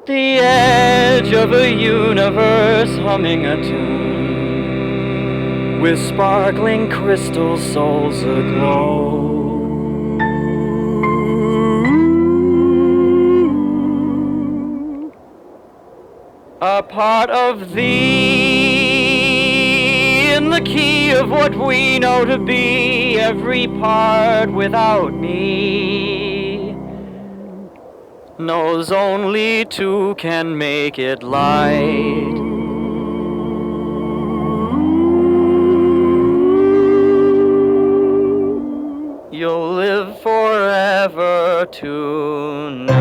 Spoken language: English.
the edge of a universe humming a tune, with sparkling crystal souls aglow. A part of thee in the key of what we know to be every part without me knows only two can make it light. You'll live forever tonight.